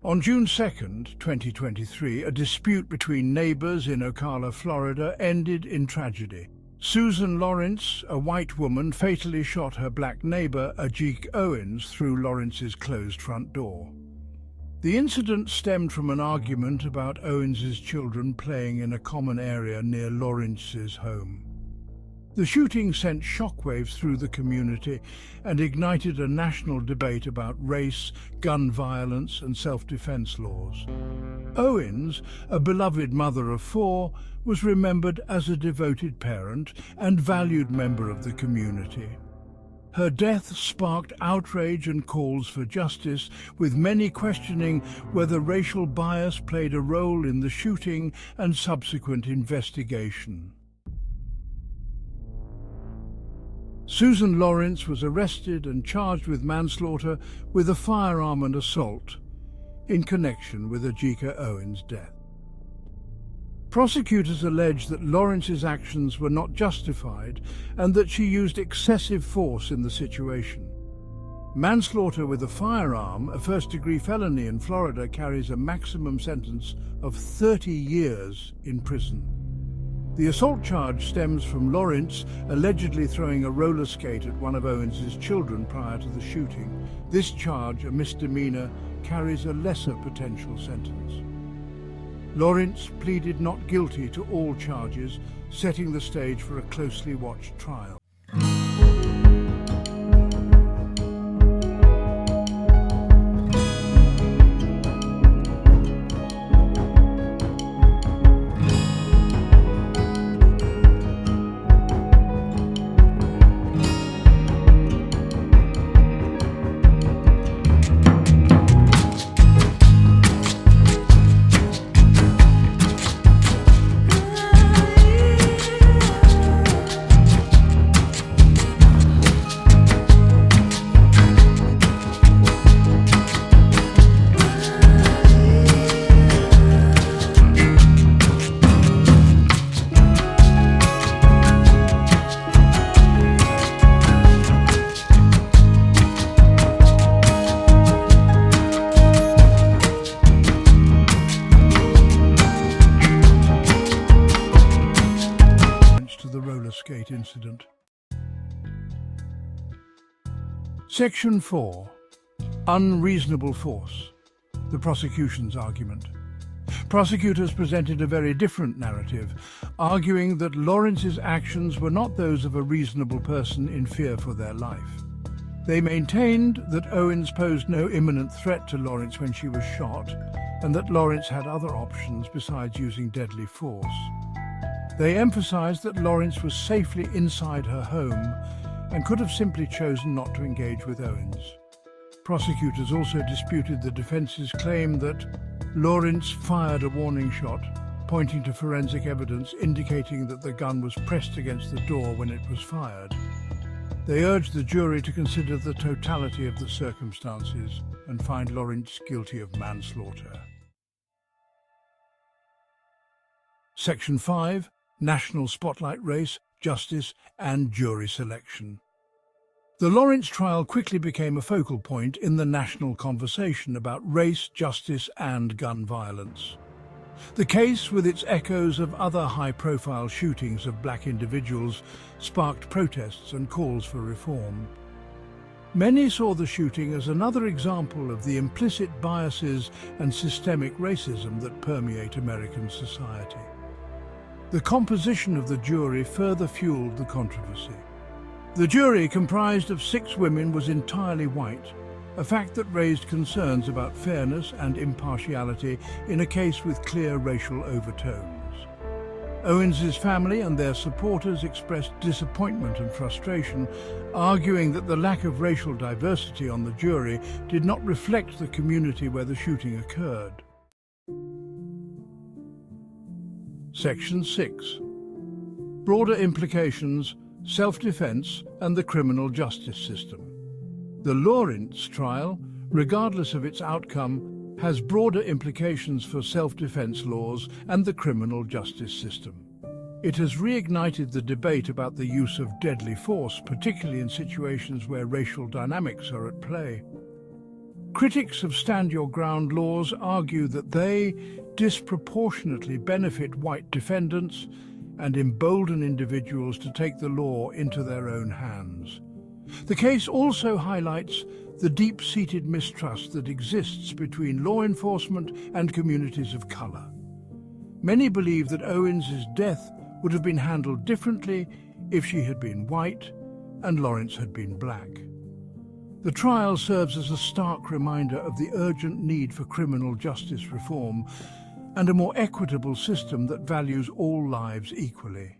On June 2nd, 2023, a dispute between neighbors in Ocala, Florida, ended in tragedy. Susan Lorincz, a white woman, fatally shot her black neighbor, Ajike Owens, through Lorinc's closed front door. The incident stemmed from an argument about Owens's children playing in a common area near Lorinc's home. The shooting sent shockwaves through the community and ignited a national debate about race, gun violence, and self-defense laws. Owens, a beloved mother of four, was remembered as a devoted parent and valued member of the community. Her death sparked outrage and calls for justice, with many questioning whether racial bias played a role in the shooting and subsequent investigation. Susan Lorincz was arrested and charged with manslaughter with a firearm and assault in connection with Ajike Owens' death. Prosecutors allege that Lorinc's actions were not justified and that she used excessive force in the situation. Manslaughter with a firearm, a first-degree felony in Florida, carries a maximum sentence of 30 years in prison. The assault charge stems from Lorincz allegedly throwing a roller skate at one of Owens's children prior to the shooting. This charge, a misdemeanor, carries a lesser potential sentence. Lorincz pleaded not guilty to all charges, setting the stage for a closely watched trial. Skate incident. Section 4. Unreasonable force. The prosecution's argument. Prosecutors presented a very different narrative, arguing that Lorinc's actions were not those of a reasonable person in fear for their life. They maintained that Owens posed no imminent threat to Lorincz when she was shot, and that Lorincz had other options besides using deadly force. They emphasized that Lorincz was safely inside her home and could have simply chosen not to engage with Owens. Prosecutors also disputed the defense's claim that Lorincz fired a warning shot, pointing to forensic evidence indicating that the gun was pressed against the door when it was fired. They urged the jury to consider the totality of the circumstances and find Lorincz guilty of manslaughter. Section 5. National Spotlight Race, Justice and Jury Selection. The Lorincz trial quickly became a focal point in the national conversation about race, justice and gun violence. The case, with its echoes of other high-profile shootings of black individuals, sparked protests and calls for reform. Many saw the shooting as another example of the implicit biases and systemic racism that permeate American society. The composition of the jury further fueled the controversy. The jury, comprised of 6 women, was entirely white, a fact that raised concerns about fairness and impartiality in a case with clear racial overtones. Owens's family and their supporters expressed disappointment and frustration, arguing that the lack of racial diversity on the jury did not reflect the community where the shooting occurred. Section 6. Broader implications, self-defense and the criminal justice system. The Lorincz trial, regardless of its outcome, has broader implications for self-defense laws and the criminal justice system. It has reignited the debate about the use of deadly force, particularly in situations where racial dynamics are at play. Critics of stand your ground laws argue that they disproportionately benefit white defendants and embolden individuals to take the law into their own hands. The case also highlights the deep-seated mistrust that exists between law enforcement and communities of color. Many believe that Owens' death would have been handled differently if she had been white and Lorincz had been black. The trial serves as a stark reminder of the urgent need for criminal justice reform and a more equitable system that values all lives equally.